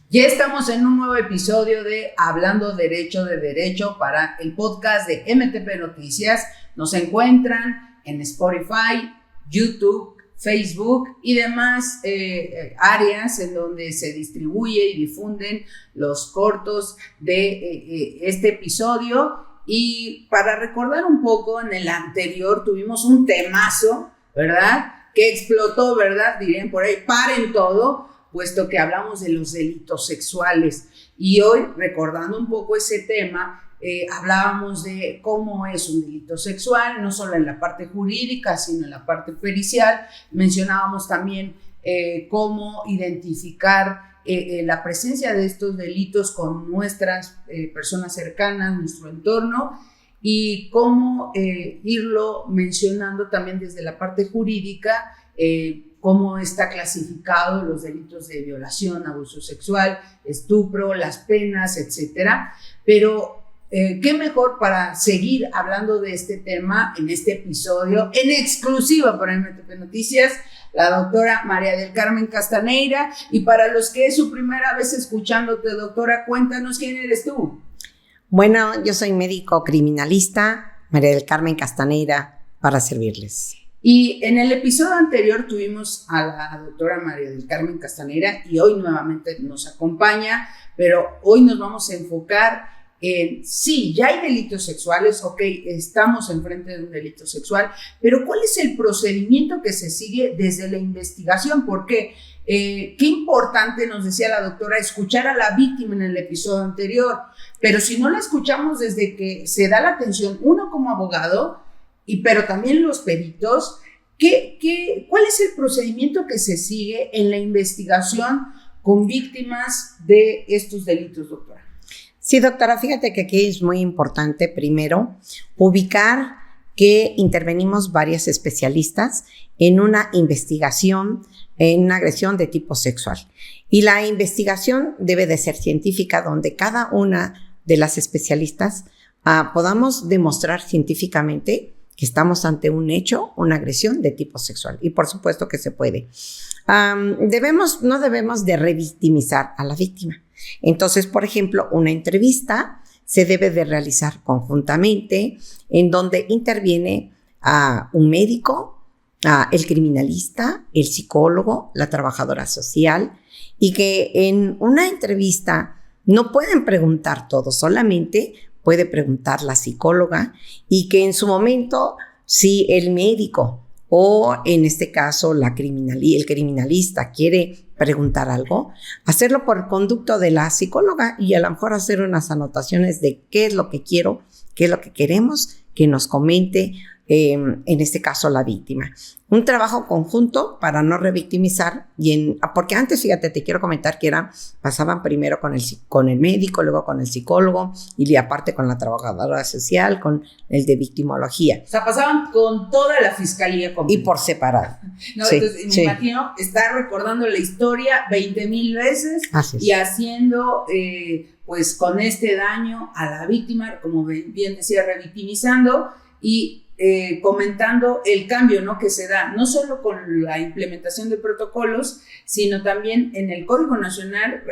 Ya estamos en un nuevo episodio de Hablando Derecho de Derecho para el podcast de MTP Noticias. Nos encuentran en Spotify, YouTube, Facebook y demás áreas en donde se distribuye y difunden los cortos de este episodio. Y para recordar un poco, en el anterior tuvimos un temazo, ¿verdad? Que explotó, ¿verdad? Dirían por ahí, paren todo, puesto que hablamos de los delitos sexuales. Y hoy, recordando un poco ese tema, hablábamos de cómo es un delito sexual, no solo en la parte jurídica, sino en la parte pericial. Mencionábamos también cómo identificar la presencia de estos delitos con nuestras personas cercanas, nuestro entorno, y cómo irlo mencionando también desde la parte jurídica, cómo está clasificado los delitos de violación, abuso sexual, estupro, las penas, etcétera. Pero qué mejor para seguir hablando de este tema en este episodio, en exclusiva para MTP Noticias, la doctora María del Carmen Castaneira. Y para los que es su primera vez escuchándote, doctora, cuéntanos quién eres tú. Bueno, yo soy médico criminalista, María del Carmen Castaneira, para servirles. Y en el episodio anterior tuvimos a la doctora María del Carmen Castaneira y hoy nuevamente nos acompaña, pero hoy nos vamos a enfocar en, sí, ya hay delitos sexuales, ok, estamos enfrente de un delito sexual, pero ¿cuál es el procedimiento que se sigue desde la investigación? ¿Por qué? Qué importante, nos decía la doctora, escuchar a la víctima en el episodio anterior, pero si no la escuchamos desde que se da la atención, uno como abogado, pero también los peritos, ¿cuál es el procedimiento que se sigue en la investigación con víctimas de estos delitos, doctora? Sí, doctora, fíjate que aquí es muy importante, primero, ubicar que intervenimos varias especialistas en una investigación, en una agresión de tipo sexual. Y la investigación debe de ser científica, donde cada una de las especialistas podamos demostrar científicamente que estamos ante un hecho, una agresión de tipo sexual. Y por supuesto que se puede. No debemos de revictimizar a la víctima. Entonces, por ejemplo, una entrevista se debe de realizar conjuntamente, en donde interviene un médico, el criminalista, el psicólogo, la trabajadora social, y que en una entrevista no pueden preguntar todo, solamente puede preguntar la psicóloga, y que en su momento, si el médico o en este caso el criminalista quiere preguntar algo, hacerlo por el conducto de la psicóloga y a lo mejor hacer unas anotaciones de qué es lo que quiero, qué es lo que queremos que nos comente, en este caso la víctima. Un trabajo conjunto para no revictimizar, porque antes, fíjate, te quiero comentar que pasaban primero con el médico, luego con el psicólogo y aparte con la trabajadora social, con el de victimología. O sea, pasaban con toda la fiscalía completa. Y por separado. No, sí, entonces, me imagino estar recordando la historia 20,000 veces y haciendo, pues, con este daño a la víctima, como bien decía, revictimizando y comentando el cambio, ¿no?, que se da, no solo con la implementación de protocolos, sino también en el Código Nacional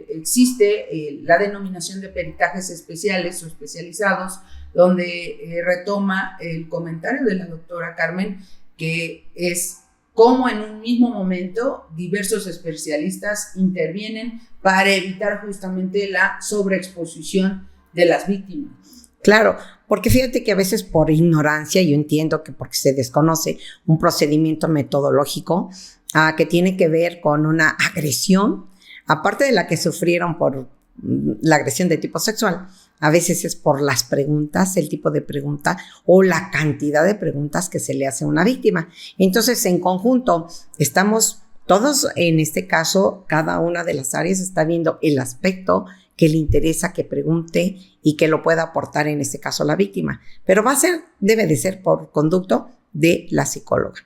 existe la denominación de peritajes especiales o especializados, donde retoma el comentario de la doctora Carmen, que es cómo en un mismo momento diversos especialistas intervienen para evitar justamente la sobreexposición de las víctimas. Claro, porque fíjate que a veces por ignorancia, yo entiendo que porque se desconoce un procedimiento metodológico que tiene que ver con una agresión, aparte de la que sufrieron por la agresión de tipo sexual, a veces es por las preguntas, el tipo de pregunta o la cantidad de preguntas que se le hace a una víctima. Entonces, en conjunto, estamos todos, en este caso, cada una de las áreas está viendo el aspecto que le interesa que pregunte y que lo pueda aportar, en este caso, la víctima. Pero debe de ser por conducto de la psicóloga.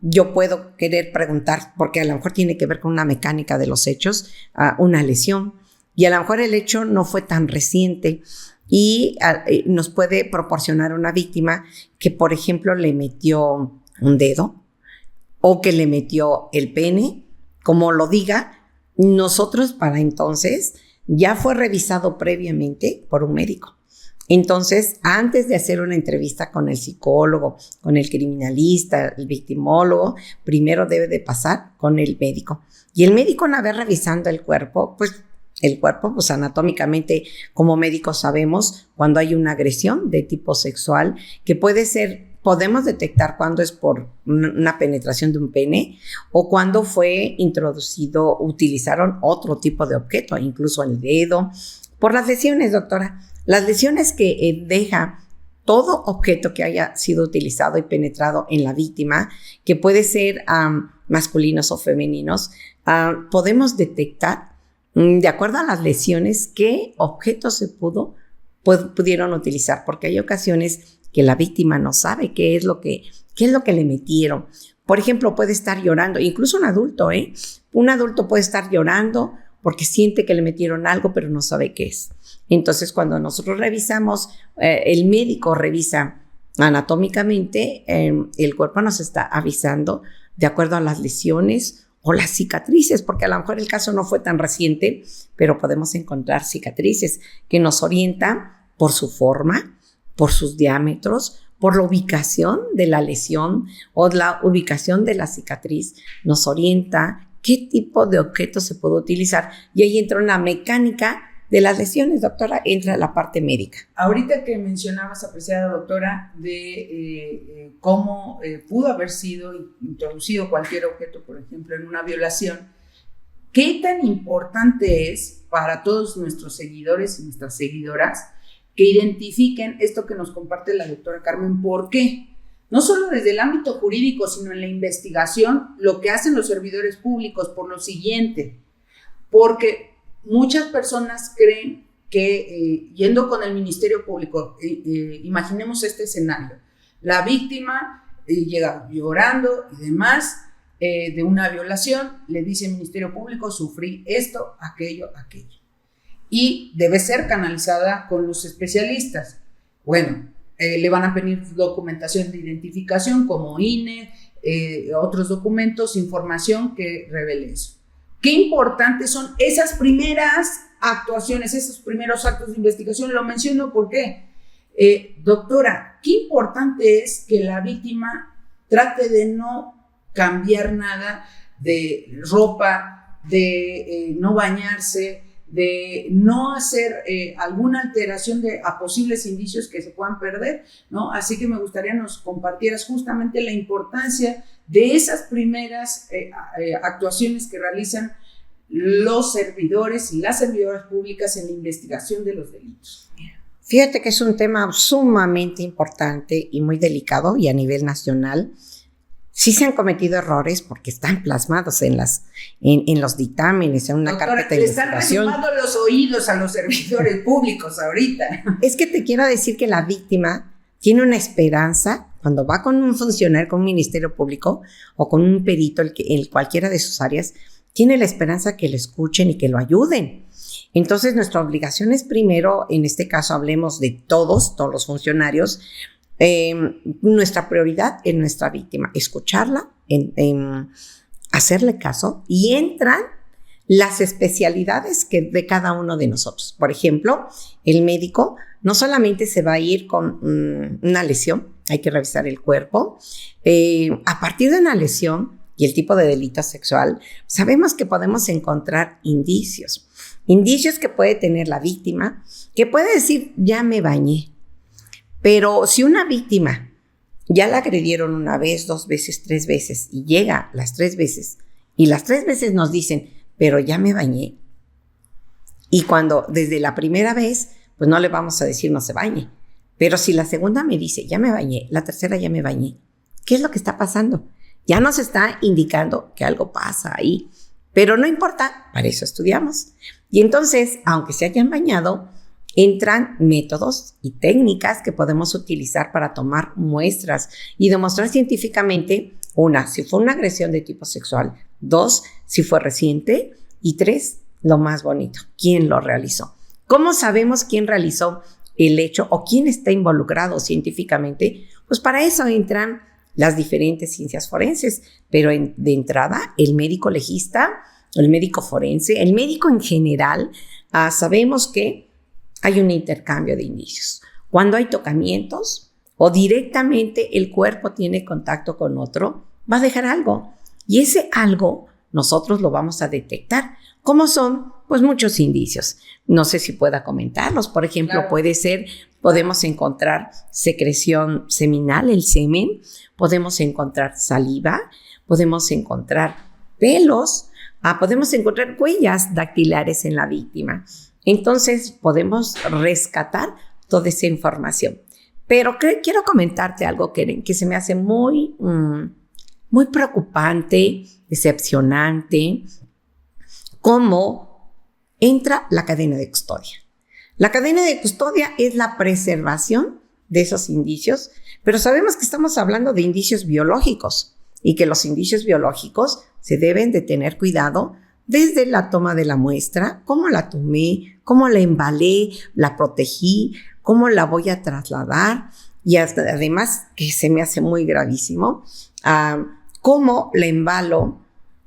Yo puedo querer preguntar, porque a lo mejor tiene que ver con una mecánica de los hechos, una lesión, y a lo mejor el hecho no fue tan reciente y nos puede proporcionar una víctima que, por ejemplo, le metió un dedo o que le metió el pene, como lo diga, nosotros para entonces ya fue revisado previamente por un médico. Entonces, antes de hacer una entrevista con el psicólogo, con el criminalista, el victimólogo, primero debe de pasar con el médico. Y el médico, una vez revisando el cuerpo, pues anatómicamente, como médicos sabemos, cuando hay una agresión de tipo sexual, que podemos detectar cuando es por una penetración de un pene o cuando fue introducido, utilizaron otro tipo de objeto, incluso el dedo, por las lesiones, doctora. Las lesiones que deja todo objeto que haya sido utilizado y penetrado en la víctima, que puede ser masculinos o femeninos, podemos detectar, de acuerdo a las lesiones, qué objetos pudieron utilizar, porque hay ocasiones que la víctima no sabe qué es lo que le metieron. Por ejemplo, puede estar llorando, incluso un adulto, Un adulto puede estar llorando porque siente que le metieron algo, pero no sabe qué es. Entonces, cuando nosotros revisamos, el médico revisa anatómicamente, el cuerpo nos está avisando de acuerdo a las lesiones o las cicatrices, porque a lo mejor el caso no fue tan reciente, pero podemos encontrar cicatrices que nos orientan por su forma, por sus diámetros, por la ubicación de la lesión o la ubicación de la cicatriz, nos orienta qué tipo de objeto se puede utilizar. Y ahí entra una mecánica de las lesiones, doctora, entra la parte médica. Ahorita que mencionabas, apreciada doctora, de cómo pudo haber sido introducido cualquier objeto, por ejemplo, en una violación, ¿qué tan importante es para todos nuestros seguidores y nuestras seguidoras que identifiquen esto que nos comparte la doctora Carmen? ¿Por qué? No solo desde el ámbito jurídico, sino en la investigación, lo que hacen los servidores públicos, por lo siguiente, porque muchas personas creen que yendo con el Ministerio Público, imaginemos este escenario, la víctima llega llorando y demás de una violación, le dice el Ministerio Público, sufrí esto, aquello, y debe ser canalizada con los especialistas. Bueno, le van a pedir documentación de identificación como INE, otros documentos, información que revele eso. Qué importantes son esas primeras actuaciones, esos primeros actos de investigación. Lo menciono porque, doctora, qué importante es que la víctima trate de no cambiar nada de ropa, de no bañarse, de no hacer alguna alteración a posibles indicios que se puedan perder, ¿no? Así que me gustaría nos compartieras justamente la importancia de esas primeras actuaciones que realizan los servidores y las servidoras públicas en la investigación de los delitos. Fíjate que es un tema sumamente importante y muy delicado, y a nivel nacional sí se han cometido errores porque están plasmados en los dictámenes, en una Doctora, carpeta de investigación. Le están resumiendo los oídos a los servidores públicos ahorita. Es que te quiero decir que la víctima tiene una esperanza cuando va con un funcionario, con un ministerio público o con un perito, en cualquiera de sus áreas, tiene la esperanza que lo escuchen y que lo ayuden. Entonces, nuestra obligación es primero, en este caso hablemos de todos los funcionarios, nuestra prioridad es nuestra víctima, escucharla, hacerle caso, y entran las especialidades de cada uno de nosotros. Por ejemplo, el médico no solamente se va a ir con una lesión, hay que revisar el cuerpo. A partir de una lesión y el tipo de delito sexual, sabemos que podemos encontrar indicios que puede tener la víctima, que puede decir, ya me bañé. Pero si una víctima ya la agredieron una vez, 2 veces, 3 veces, y llega las 3 veces, y las 3 veces nos dicen, pero ya me bañé, y cuando desde la primera vez, pues no le vamos a decir no se bañe, pero si la segunda me dice, ya me bañé, la tercera ya me bañé, ¿qué es lo que está pasando? Ya nos está indicando que algo pasa ahí, pero no importa, para eso estudiamos. Y entonces, aunque se hayan bañado, entran métodos y técnicas que podemos utilizar para tomar muestras y demostrar científicamente, 1, si fue una agresión de tipo sexual, 2, si fue reciente, y 3, lo más bonito, quién lo realizó. ¿Cómo sabemos quién realizó el hecho o quién está involucrado científicamente? Pues para eso entran las diferentes ciencias forenses, pero de entrada el médico legista el médico forense, el médico en general, sabemos que hay un intercambio de indicios. Cuando hay tocamientos o directamente el cuerpo tiene contacto con otro, va a dejar algo. Y ese algo nosotros lo vamos a detectar. ¿Cómo son? Pues muchos indicios. No sé si pueda comentarlos. Por ejemplo, claro. Puede ser, podemos encontrar secreción seminal, el semen, podemos encontrar saliva, podemos encontrar pelos, podemos encontrar huellas dactilares en la víctima. Entonces, podemos rescatar toda esa información. Pero quiero comentarte algo que se me hace muy preocupante, decepcionante, cómo entra la cadena de custodia. La cadena de custodia es la preservación de esos indicios, pero sabemos que estamos hablando de indicios biológicos y que los indicios biológicos se deben de tener cuidado desde la toma de la muestra, cómo la tomé, cómo la embalé, la protegí, cómo la voy a trasladar y hasta, además, que se me hace muy gravísimo, cómo la embalo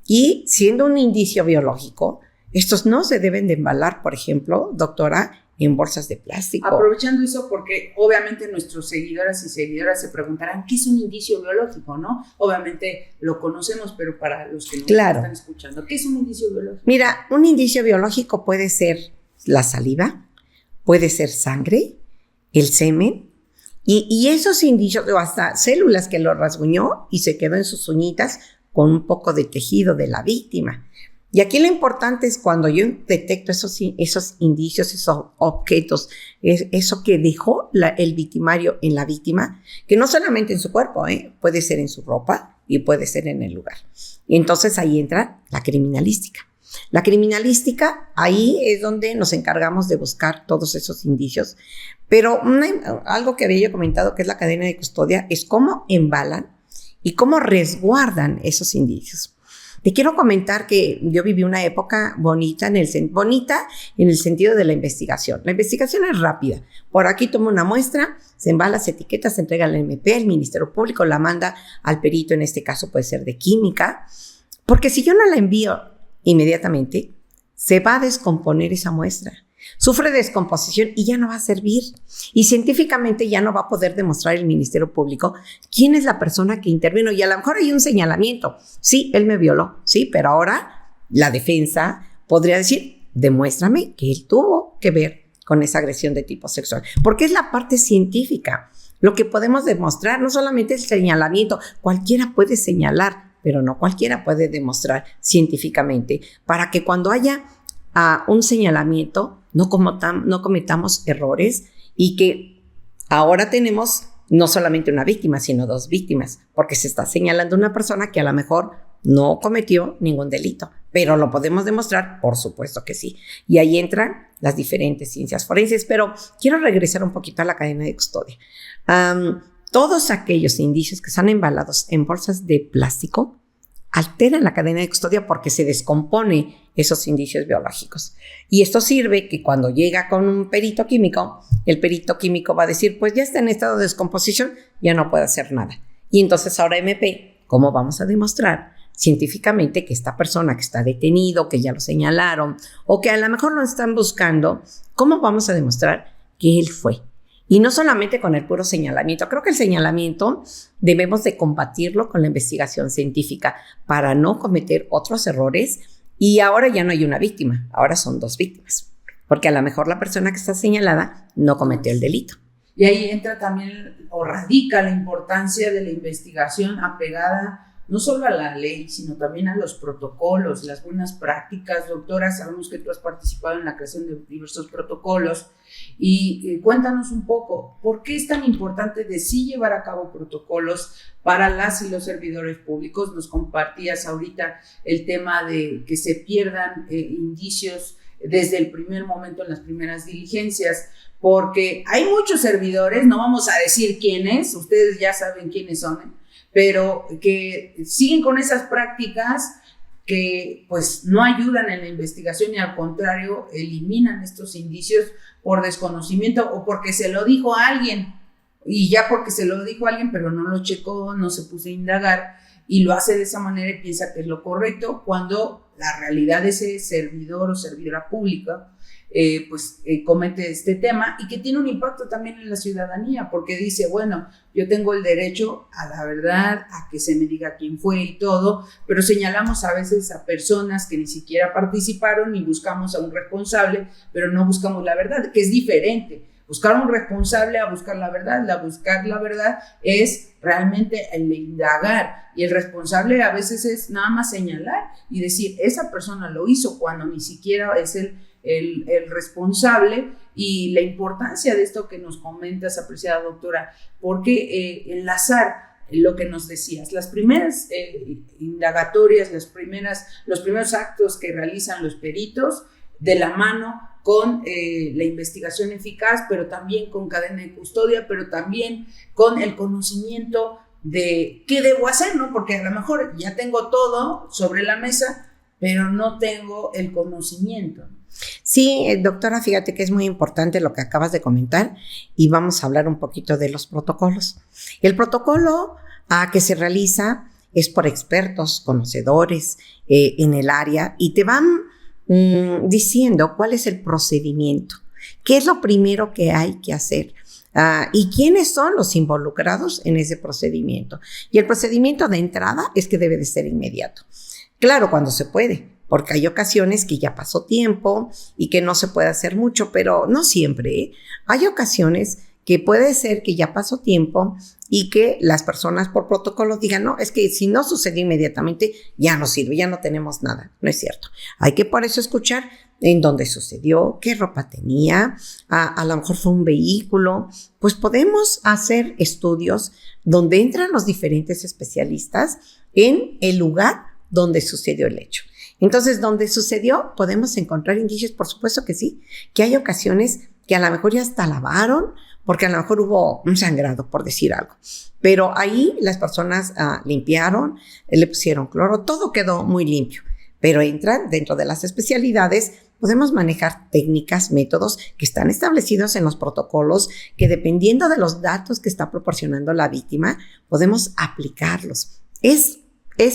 y siendo un indicio biológico, estos no se deben de embalar, por ejemplo, doctora, en bolsas de plástico. Aprovechando eso, porque obviamente nuestros seguidoras y seguidoras se preguntarán, ¿qué es un indicio biológico, no? Obviamente lo conocemos, pero para los que no están escuchando, ¿qué es un indicio biológico? Mira, un indicio biológico puede ser la saliva, puede ser sangre, el semen, y esos indicios, o hasta células que lo rasguñó y se quedó en sus uñitas con un poco de tejido de la víctima. Y aquí lo importante es cuando yo detecto esos indicios, esos objetos, eso que dejó el victimario en la víctima, que no solamente en su cuerpo, puede ser en su ropa y puede ser en el lugar. Y entonces ahí entra la criminalística. La criminalística, ahí es donde nos encargamos de buscar todos esos indicios. Pero algo que había yo comentado, que es la cadena de custodia, es cómo embalan y cómo resguardan esos indicios. Te quiero comentar que yo viví una época bonita en el sentido de la investigación. La investigación es rápida. Por aquí tomo una muestra, se embala, se etiqueta, se entrega al MP, el Ministerio Público la manda al perito, en este caso puede ser de química, porque si yo no la envío inmediatamente, se va a descomponer esa muestra. Sufre descomposición y ya no va a servir. Y científicamente ya no va a poder demostrar el Ministerio Público quién es la persona que intervino. Y a lo mejor hay un señalamiento. Sí, él me violó, sí, pero ahora la defensa podría decir, demuéstrame que él tuvo que ver con esa agresión de tipo sexual. Porque es la parte científica. Lo que podemos demostrar no solamente el señalamiento. Cualquiera puede señalar, pero no cualquiera puede demostrar científicamente. Para que cuando haya un señalamiento no cometamos errores y que ahora tenemos no solamente una víctima, sino dos víctimas, porque se está señalando una persona que a lo mejor no cometió ningún delito, pero lo podemos demostrar, por supuesto que sí. Y ahí entran las diferentes ciencias forenses, pero quiero regresar un poquito a la cadena de custodia. Todos aquellos indicios que están embalados en bolsas de plástico alteran la cadena de custodia porque se descompone esos indicios biológicos. Y esto sirve que cuando llega con un perito químico, el perito químico va a decir, pues ya está en estado de descomposición, ya no puede hacer nada. Y entonces ahora MP, ¿cómo vamos a demostrar científicamente que esta persona que está detenido, que ya lo señalaron, o que a lo mejor lo están buscando, cómo vamos a demostrar que él fue? Y no solamente con el puro señalamiento. Creo que el señalamiento debemos de combatirlo con la investigación científica para no cometer otros errores. Y ahora ya no hay una víctima, ahora son dos víctimas. Porque a lo mejor la persona que está señalada no cometió el delito. Y ahí entra también o radica la importancia de la investigación apegada no solo a la ley, sino también a los protocolos, las buenas prácticas. Doctora, sabemos que tú has participado en la creación de diversos protocolos y cuéntanos un poco, ¿por qué es tan importante de sí llevar a cabo protocolos para las y los servidores públicos? Nos compartías ahorita el tema de que se pierdan indicios desde el primer momento en las primeras diligencias, porque hay muchos servidores, no vamos a decir quiénes, ustedes ya saben quiénes son, pero que siguen con esas prácticas que pues no ayudan en la investigación y al contrario eliminan estos indicios por desconocimiento o porque se lo dijo a alguien y ya porque se lo dijo a alguien pero no lo checó, no se puso a indagar y lo hace de esa manera y piensa que es lo correcto, cuando la realidad de ese servidor o servidora pública comete este tema y que tiene un impacto también en la ciudadanía, porque dice, bueno, yo tengo el derecho a la verdad, a que se me diga quién fue y todo, pero señalamos a veces a personas que ni siquiera participaron y buscamos a un responsable, pero no buscamos la verdad, que es diferente. Buscar a un responsable a buscar la verdad. Buscar la verdad es realmente el indagar, y el responsable a veces es nada más señalar y decir, esa persona lo hizo, cuando ni siquiera es el responsable. Y la importancia de esto que nos comentas, apreciada doctora, porque enlazar lo que nos decías, las primeras indagatorias, los primeros actos que realizan los peritos, de la mano con la investigación eficaz, pero también con cadena de custodia, pero también con el conocimiento de qué debo hacer, ¿no? Porque a lo mejor ya tengo todo sobre la mesa, pero no tengo el conocimiento. Sí, doctora, fíjate que es muy importante lo que acabas de comentar y vamos a hablar un poquito de los protocolos. El protocolo que se realiza es por expertos, conocedores en el área, y te van diciendo cuál es el procedimiento, qué es lo primero que hay que hacer y quiénes son los involucrados en ese procedimiento. Y el procedimiento de entrada es que debe de ser inmediato. Claro, cuando se puede, porque hay ocasiones que ya pasó tiempo y que no se puede hacer mucho, pero no siempre, ¿eh? Hay ocasiones que puede ser que ya pasó tiempo y que las personas por protocolo digan, no, es que si no sucedió inmediatamente, ya no sirve, ya no tenemos nada. No es cierto. Hay que por eso escuchar en dónde sucedió, qué ropa tenía, a lo mejor fue un vehículo. Pues podemos hacer estudios donde entran los diferentes especialistas en el lugar donde sucedió el hecho. Entonces, donde sucedió, podemos encontrar indicios, por supuesto que sí, que hay ocasiones que a lo mejor ya hasta lavaron, porque a lo mejor hubo un sangrado, por decir algo. Pero ahí las personas limpiaron, le pusieron cloro, todo quedó muy limpio. Pero entran dentro de las especialidades, podemos manejar técnicas, métodos que están establecidos en los protocolos, que dependiendo de los datos que está proporcionando la víctima, podemos aplicarlos. Es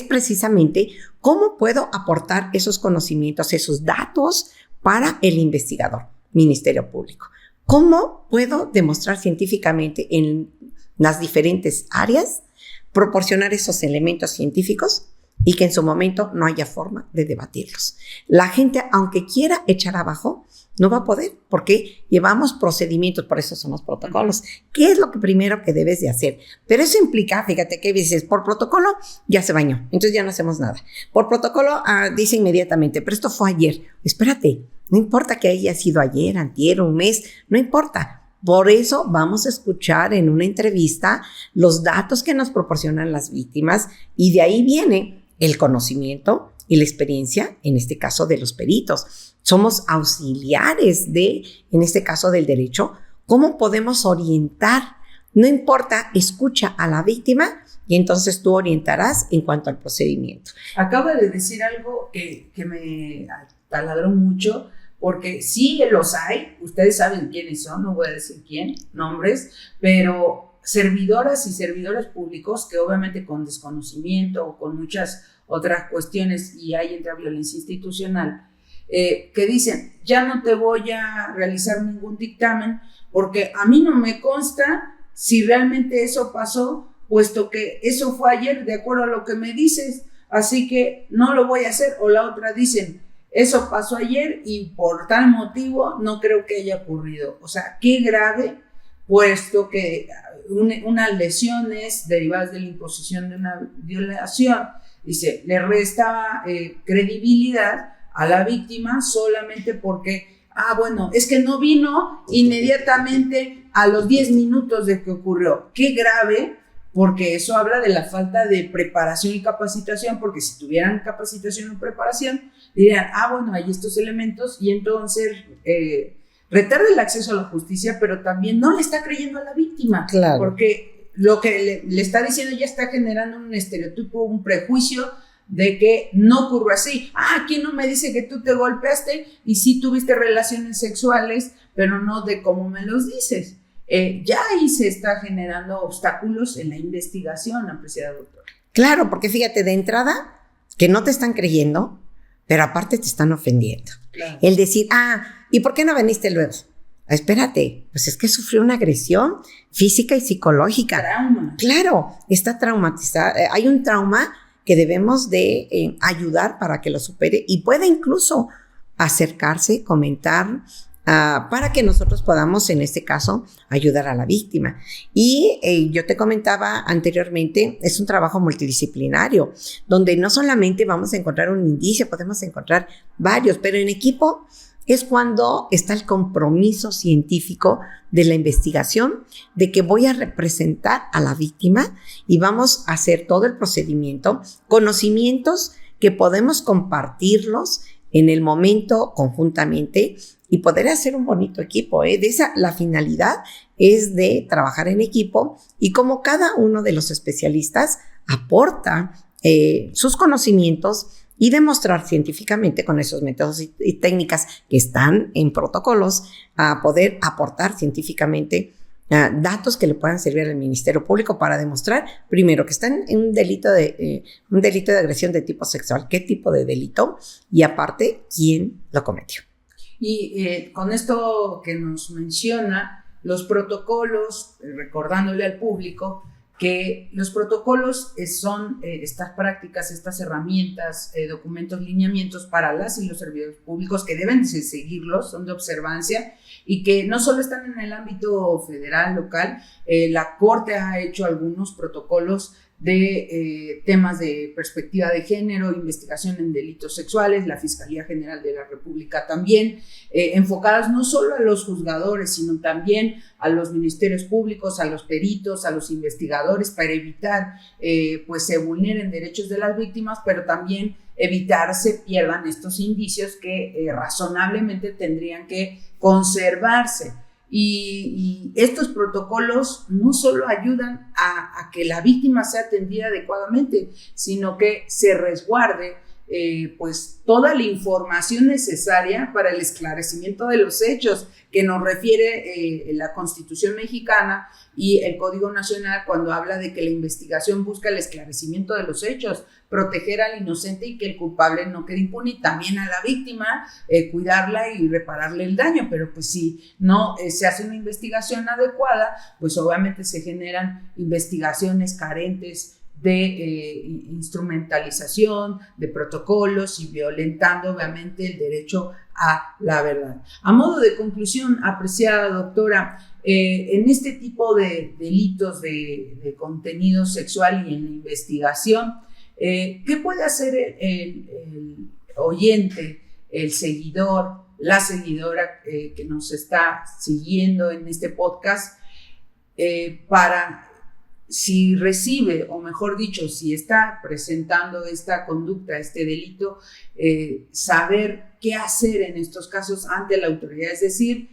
precisamente cómo puedo aportar esos conocimientos, esos datos para el investigador, Ministerio Público. ¿Cómo puedo demostrar científicamente en las diferentes áreas, proporcionar esos elementos científicos y que en su momento no haya forma de debatirlos? La gente, aunque quiera echar abajo, no va a poder, porque llevamos procedimientos, por eso son los protocolos. ¿Qué es lo que primero que debes de hacer? Pero eso implica, fíjate que dices, por protocolo ya se bañó, entonces ya no hacemos nada. Por protocolo dice inmediatamente, pero esto fue ayer. Espérate, no importa que haya sido ayer, antier, un mes, no importa. Por eso vamos a escuchar en una entrevista los datos que nos proporcionan las víctimas, y de ahí viene el conocimiento y la experiencia, en este caso de los peritos. Somos auxiliares en este caso del derecho. ¿Cómo podemos orientar? No importa, escucha a la víctima y entonces tú orientarás en cuanto al procedimiento. Acaba de decir algo que me taladró mucho, porque sí los hay, ustedes saben quiénes son, no voy a decir quién, nombres, pero servidoras y servidores públicos que obviamente con desconocimiento o con muchas otras cuestiones, y ahí entra violencia institucional, que dicen, ya no te voy a realizar ningún dictamen porque a mí no me consta si realmente eso pasó, puesto que eso fue ayer de acuerdo a lo que me dices, así que no lo voy a hacer. O la otra dicen, eso pasó ayer y por tal motivo no creo que haya ocurrido. O sea, qué grave, puesto que unas lesiones derivadas de la imposición de una violación, dice, le resta credibilidad a la víctima solamente porque, bueno, es que no vino inmediatamente a los 10 minutos de que ocurrió. Qué grave, porque eso habla de la falta de preparación y capacitación, porque si tuvieran capacitación o preparación, dirían, bueno, hay estos elementos, y entonces retarda el acceso a la justicia, pero también no le está creyendo a la víctima, claro, porque lo que le está diciendo ya está generando un estereotipo, un prejuicio de que no ocurrió así. ¿Quién no me dice que tú te golpeaste y sí tuviste relaciones sexuales, pero no de cómo me los dices? Ya ahí se está generando obstáculos en la investigación, apreciada doctora. Claro, porque fíjate, de entrada, que no te están creyendo, pero aparte te están ofendiendo. Claro. El decir, ¿y por qué no viniste luego? Espérate, pues es que sufrió una agresión física y psicológica. Trauma. Claro, está traumatizada. Hay un trauma que debemos de ayudar para que lo supere y puede incluso acercarse, comentar, para que nosotros podamos, en este caso, ayudar a la víctima. Y yo te comentaba anteriormente, es un trabajo multidisciplinario, donde no solamente vamos a encontrar un indicio, podemos encontrar varios, pero en equipo es cuando está el compromiso científico de la investigación, de que voy a representar a la víctima y vamos a hacer todo el procedimiento, conocimientos que podemos compartirlos en el momento conjuntamente y poder hacer un bonito equipo. La finalidad es de trabajar en equipo y como cada uno de los especialistas aporta sus conocimientos y demostrar científicamente con esos métodos y técnicas que están en protocolos a poder aportar científicamente datos que le puedan servir al Ministerio Público para demostrar, primero, que están en un delito de agresión de tipo sexual, qué tipo de delito y aparte, quién lo cometió. Y con esto que nos menciona, los protocolos, recordándole al público que los protocolos son estas prácticas, estas herramientas, documentos, lineamientos para las y los servidores públicos que deben seguirlos, son de observancia y que no solo están en el ámbito federal, local, la Corte ha hecho algunos protocolos de temas de perspectiva de género, investigación en delitos sexuales, la Fiscalía General de la República también, enfocadas no solo a los juzgadores, sino también a los ministerios públicos, a los peritos, a los investigadores, para evitar pues se vulneren derechos de las víctimas, pero también evitar se pierdan estos indicios que razonablemente tendrían que conservarse. Y estos protocolos no solo ayudan a que la víctima sea atendida adecuadamente, sino que se resguarde pues toda la información necesaria para el esclarecimiento de los hechos que nos refiere la Constitución mexicana y el Código Nacional cuando habla de que la investigación busca el esclarecimiento de los hechos, proteger al inocente y que el culpable no quede impune, y también a la víctima cuidarla y repararle el daño, pero pues si no se hace una investigación adecuada, pues obviamente se generan investigaciones carentes de instrumentalización, de protocolos y violentando obviamente el derecho a la verdad. A modo de conclusión, apreciada doctora, en este tipo de delitos de contenido sexual y en la investigación, ¿qué puede hacer el oyente, el seguidor, la seguidora que nos está siguiendo en este podcast para, si recibe, o mejor dicho, si está presentando esta conducta, este delito, saber qué hacer en estos casos ante la autoridad? Es decir,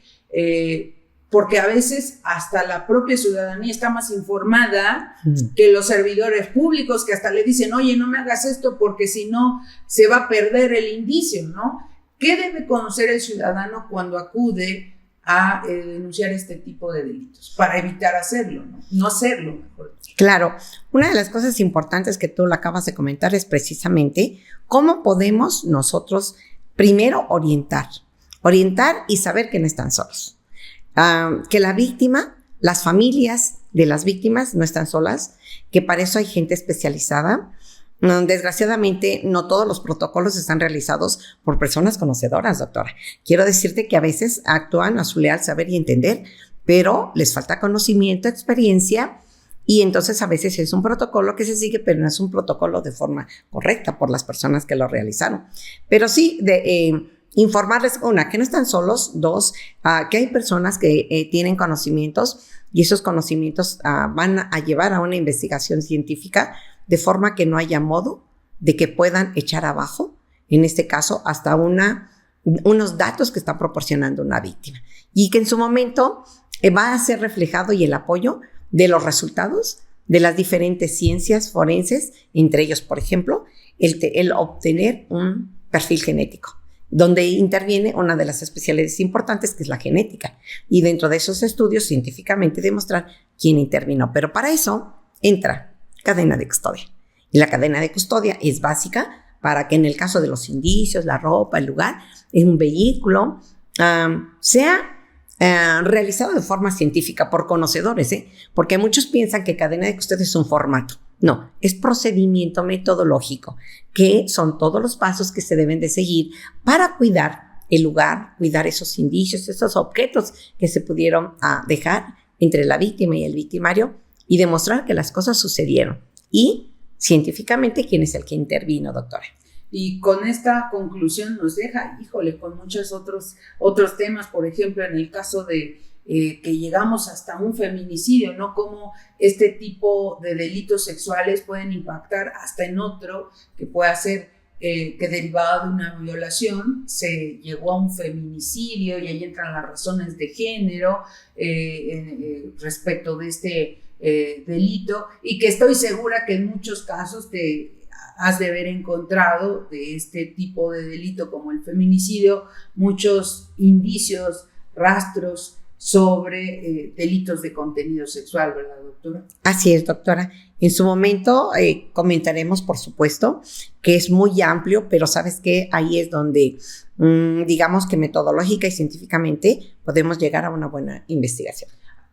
porque a veces hasta la propia ciudadanía está más informada que los servidores públicos, que hasta le dicen, oye, no me hagas esto porque si no se va a perder el indicio, ¿no? ¿Qué debe conocer el ciudadano cuando acude a denunciar este tipo de delitos para evitar hacerlo, no hacerlo mejor? Claro, una de las cosas importantes que tú lo acabas de comentar es precisamente cómo podemos nosotros primero orientar y saber que no están solos. Que la víctima, las familias de las víctimas no están solas, que para eso hay gente especializada. Desgraciadamente, no todos los protocolos están realizados por personas conocedoras, doctora. Quiero decirte que a veces actúan a su leal saber y entender, pero les falta conocimiento, experiencia, y entonces a veces es un protocolo que se sigue, pero no es un protocolo de forma correcta por las personas que lo realizaron. Pero sí, informarles, una, que no están solos, dos, que hay personas que tienen conocimientos y esos conocimientos van a llevar a una investigación científica de forma que no haya modo de que puedan echar abajo, en este caso, hasta unos datos que está proporcionando una víctima y que en su momento va a ser reflejado y el apoyo de los resultados de las diferentes ciencias forenses, entre ellos, por ejemplo, el obtener un perfil genético, donde interviene una de las especialidades importantes, que es la genética, y dentro de esos estudios científicamente demostrar quién intervino. Pero para eso entra cadena de custodia. Y la cadena de custodia es básica para que en el caso de los indicios, la ropa, el lugar, un vehículo, sea realizado de forma científica por conocedores, porque muchos piensan que cadena de custodia es un formato. No, es procedimiento metodológico, que son todos los pasos que se deben de seguir para cuidar el lugar, cuidar esos indicios, esos objetos que se pudieron dejar entre la víctima y el victimario y demostrar que las cosas sucedieron. Y científicamente, ¿quién es el que intervino, doctora? Y con esta conclusión nos deja, con muchos otros temas, por ejemplo, en el caso de que llegamos hasta un feminicidio, ¿no? Cómo este tipo de delitos sexuales pueden impactar hasta en otro que pueda ser que derivado de una violación se llegó a un feminicidio, y ahí entran las razones de género respecto de este delito, y que estoy segura que en muchos casos te has de haber encontrado de este tipo de delito como el feminicidio muchos indicios, rastros sobre delitos de contenido sexual, ¿verdad, doctora? Así es, doctora. En su momento comentaremos, por supuesto, que es muy amplio, pero ¿sabes qué? Ahí es donde, digamos que metodológica y científicamente podemos llegar a una buena investigación.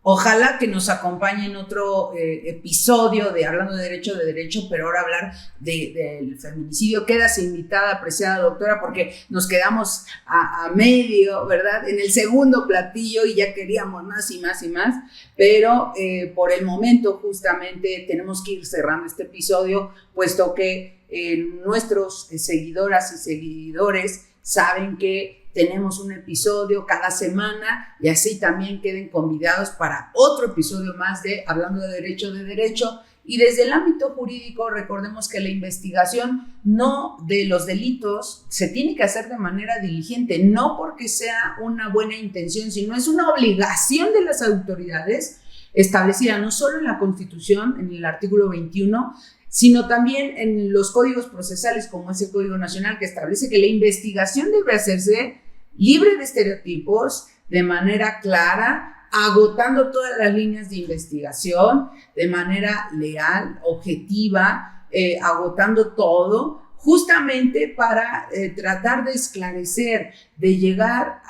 Ojalá que nos acompañe en otro episodio de Hablando de Derecho, pero ahora hablar del feminicidio. Quedas invitada, apreciada doctora, porque nos quedamos a medio, ¿verdad? En el segundo platillo y ya queríamos más y más y más, pero por el momento justamente tenemos que ir cerrando este episodio, puesto que nuestros seguidoras y seguidores saben que tenemos un episodio cada semana, y así también queden convidados para otro episodio más de Hablando de Derecho. Y desde el ámbito jurídico, recordemos que la investigación no de los delitos se tiene que hacer de manera diligente, no porque sea una buena intención, sino es una obligación de las autoridades establecida no solo en la Constitución, en el artículo 21, sino también en los códigos procesales, como es el Código Nacional, que establece que la investigación debe hacerse libre de estereotipos, de manera clara, agotando todas las líneas de investigación, de manera leal, objetiva, agotando todo, justamente para tratar de esclarecer, de llegar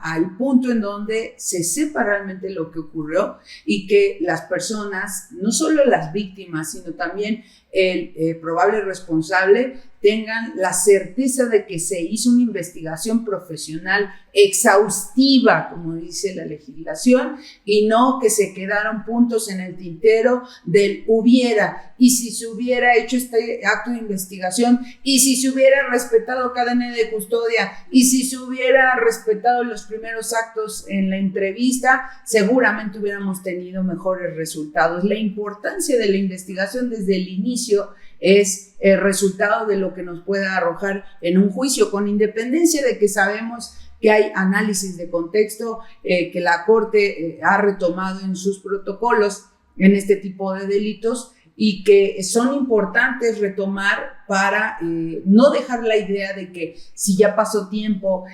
al punto en donde se sepa realmente lo que ocurrió, y que las personas, no solo las víctimas, sino también el probable responsable, tengan la certeza de que se hizo una investigación profesional exhaustiva, como dice la legislación, y no que se quedaron puntos en el tintero del hubiera, y si se hubiera hecho este acto de investigación, y si se hubiera respetado cadena de custodia, y si se hubiera respetado los primeros actos en la entrevista, seguramente hubiéramos tenido mejores resultados. La importancia de la investigación desde el inicio es el resultado de lo que nos pueda arrojar en un juicio, con independencia de que sabemos que hay análisis de contexto que la Corte ha retomado en sus protocolos en este tipo de delitos, y que son importantes retomar para no dejar la idea de que si ya pasó tiempo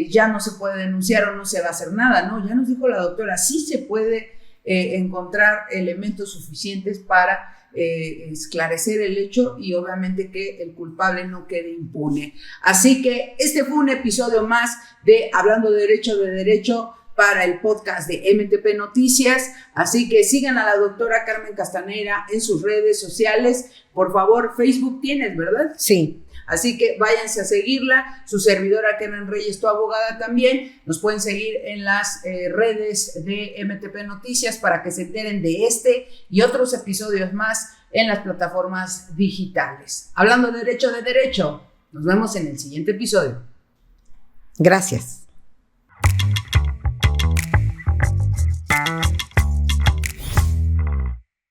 ya no se puede denunciar o no se va a hacer nada, ¿no? Ya nos dijo la doctora, sí se puede encontrar elementos suficientes para esclarecer el hecho, y obviamente que el culpable no quede impune. Así que este fue un episodio más de Hablando de Derecho para el podcast de MTP Noticias. Así que sigan a la doctora Carmen Castanera en sus redes sociales. Por favor, Facebook tienes, ¿verdad? Sí. Así que váyanse a seguirla. Su servidora Karen Reyes, tu abogada, también. Nos pueden seguir en las redes de MTP Noticias para que se enteren de este y otros episodios más en las plataformas digitales. Hablando de Derecho. Nos vemos en el siguiente episodio. Gracias.